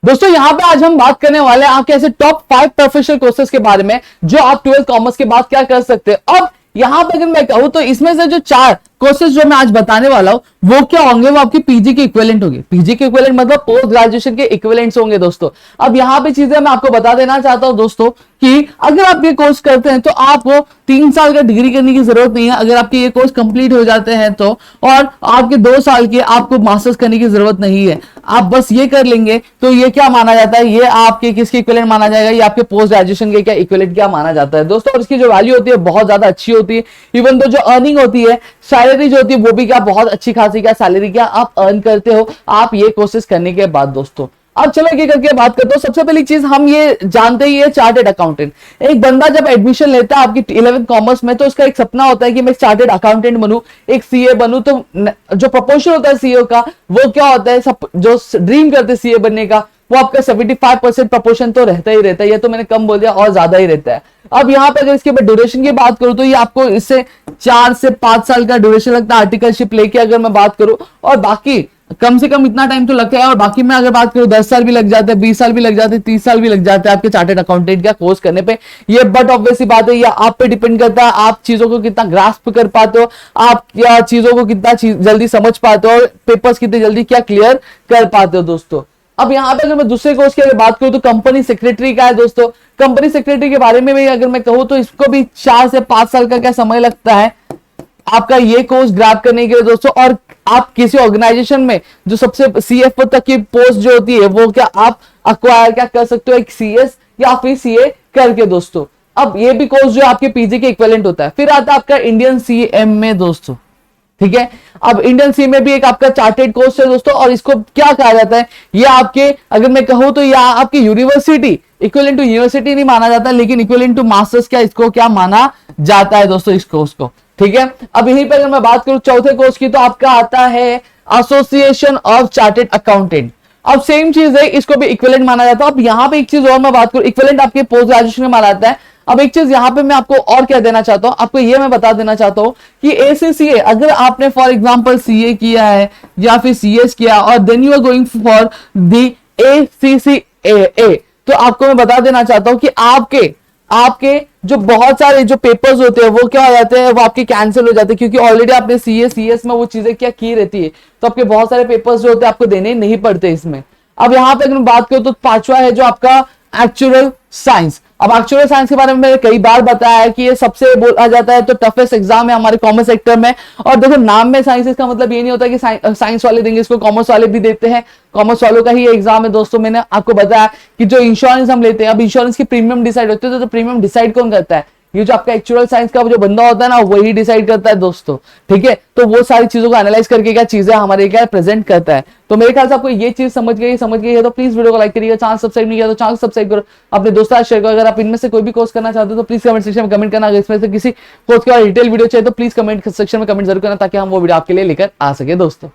दोस्तों यहाँ पे आज हम बात करने वाले हैं आपके ऐसे टॉप 5 प्रोफेशनल कोर्सेज के बारे में जो आप 12th कॉमर्स के बाद क्या कर सकते हैं। अब यहाँ पे अगर मैं कहूँ तो इसमें से जो 4 कोर्सेज जो मैं आज बताने वाला हूं वो क्या होंगे, वो आपकी पीजी के इक्विवेलेंट होंगे। पीजी के इक्विवेलेंट मतलब पोस्ट ग्रेजुएशन के इक्विवेलेंट्स होंगे दोस्तों। अब यहाँ पे चीजें मैं आपको बता देना चाहता हूं दोस्तों कि अगर आप ये कोर्स करते हैं तो आपको 3 साल का डिग्री करने की जरूरत नहीं है। अगर आपके ये कोर्स कंप्लीट हो जाते हैं तो, और आपके 2 साल के आपको मास्टर्स करने की जरूरत नहीं है, आप बस ये कर लेंगे तो ये क्या माना जाता है, ये आपके किसके इक्विवेलेंट माना जाएगा, ये आपके पोस्ट ग्रेजुएशन के क्या इक्विवेलेंट क्या माना जाता है दोस्तों। और इसकी जो वैल्यू होती है बहुत ज्यादा अच्छी होती है। इवन तो जो अर्निंग होती है, सैलरी जो होती है वो भी क्या बहुत अच्छी खासी क्या सैलरी क्या आप अर्न करते हो आप ये कोर्सेज करने के बाद दोस्तों। अब चलो ये करके बात करते हो। सबसे पहली चीज हम ये जानते ही है, चार्टेड अकाउंटेंट। एक बंदा जब एडमिशन लेता है आपकी 11th कॉमर्स में तो उसका एक सपना होता है कि मैं चार्टेड अकाउंटेंट बनूं, एक सीए बनूं। तो जो प्रपोर्शन होता है सीए का वो क्या होता है, सब जो ड्रीम करते हैं सीए बनने का वो आपका 75% प्रपोर्शन तो रहता ही रहता है। ये तो मैंने कम बोल दिया, और ज्यादा ही रहता है। अब यहाँ पे अगर इसके ड्यूरेशन की बात करूं तो ये आपको इससे 4 से 5 साल का ड्यूरेशन लगता है आर्टिकलशिप लेके, अगर मैं बात करूं। और बाकी कम से कम इतना टाइम तो लगता है। और बाकी मैं अगर बात करूं 10 साल भी लग जाते हैं, 20 साल भी लग जाते हैं, 30 साल भी लग जाते हैं आपके चार्टेड अकाउंटेंट का कोर्स करने पे। ये बट ऑब्वियसली बात है, ये आप पे डिपेंड करता है, आप चीजों को कितना ग्रास्प कर पाते हो, आप क्या चीजों को कितना जल्दी समझ पाते हो, और पेपर्स कितने जल्दी क्या क्लियर कर पाते हो दोस्तों। अब यहाँ पे अगर मैं दूसरे कोर्स की अगर बात करूं तो कंपनी सेक्रेटरी का है दोस्तों। कंपनी सेक्रेटरी के बारे में भी अगर मैं कहूं तो इसको भी 4 से 5 साल का क्या समय लगता है आपका ये कोर्स ग्रैब करने के लिए दोस्तों। और आप किसी ऑर्गेनाइजेशन में जो सबसे सीएफओ तक की पोस्ट जो होती है वो क्या आप अक्वायर क्या कर सकते हो, एक सीएस या फिर सीए करके दोस्तों। अब ये भी कोर्स जो आपके पीजी के इक्विवेलेंट होता है। फिर आता है आपका इंडियन सीएमए दोस्तों, ठीक है। अब इंडियन सी में भी एक आपका चार्टेड कोर्स है दोस्तों, और इसको क्या कहा जाता है, ये आपके अगर मैं कहूं तो ये आपकी यूनिवर्सिटी इक्विवेलेंट टू यूनिवर्सिटी नहीं माना जाता, लेकिन इक्विवेलेंट टू मास्टर्स क्या इसको क्या माना जाता है दोस्तों, इस कोर्स को, ठीक है। अब यहीं पर अगर मैं बात करूं चौथे कोर्स की तो आपका आता है एसोसिएशन ऑफ चार्टेड अकाउंटेंट। अब सेम चीज है, इसको भी इक्विवेलेंट माना जाता है। अब यहां पे एक चीज और मैं बात करूं, इक्विवेलेंट आपके पोस्ट ग्रेजुएशन में माना जाता है। अब एक चीज यहां पे मैं आपको और क्या देना चाहता हूं, आपको ये मैं बता देना चाहता हूं कि एसीसीए अगर आपने फॉर एग्जांपल सीए किया है या फिर सीएस किया और then you are going for the ACCA, तो आपको मैं बता देना चाहता हूं कि आपके जो बहुत सारे जो पेपर्स होते हैं वो क्या हो जाते हैं, वो आपके कैंसिल हो जाते हैं, क्योंकि ऑलरेडी आपने सीए सीएस में वो चीजें क्या की रहती है, तो आपके बहुत सारे पेपर्स जो होते हैं आपको देने नहीं पड़ते इसमें। अब यहां पे अगर मैं बात करूं तो 5वां है जो आपका एक्चुअल साइंस। अब एक्चुअल साइंस के बारे में मैंने कई बार बताया है कि ये सबसे बोला जाता है तो टफेस्ट एग्जाम है हमारे कॉमर्स सेक्टर में। और देखो नाम में साइंस, इसका मतलब ये नहीं होता कि साइंस वाले देंगे इसको, कॉमर्स वाले भी देते हैं, कॉमर्स वालों का ही एग्जाम है दोस्तों। मैंने आपको बताया कि जो इंश्योरेंस हम लेते हैं, अब इंश्योरेंस की प्रीमियम डिसाइड होती है, तो प्रीमियम डिसाइड कौन करता है, ये जो आपका एक्चुअल साइंस का जो बंदा होता है ना वही डिसाइड करता है दोस्तों, ठीक है। तो वो सारी चीजों को एनालाइज करके क्या चीजें हमारे क्या प्रेजेंट करता है। तो मेरे ख्याल से आपको ये चीज समझ गई है तो प्लीज वीडियो को लाइक करिएगा, चैनल सब्सक्राइब नहीं किया तो चैनल सब्सक्राइब करो, अपने दोस्तों के साथ शेयर करो। अगर आप इनमें से कोई भी कोर्स करना चाहते हो तो प्लीज कमेंट सेक्शन में कमेंट करना। अगर इसमें से किसी कोर्स के डिटेल वीडियो चाहिए तो प्लीज कमेंट सेक्शन में कमेंट जरूर करना, ताकि हम वो वीडियो आपके लिए लेकर आ सके दोस्तों।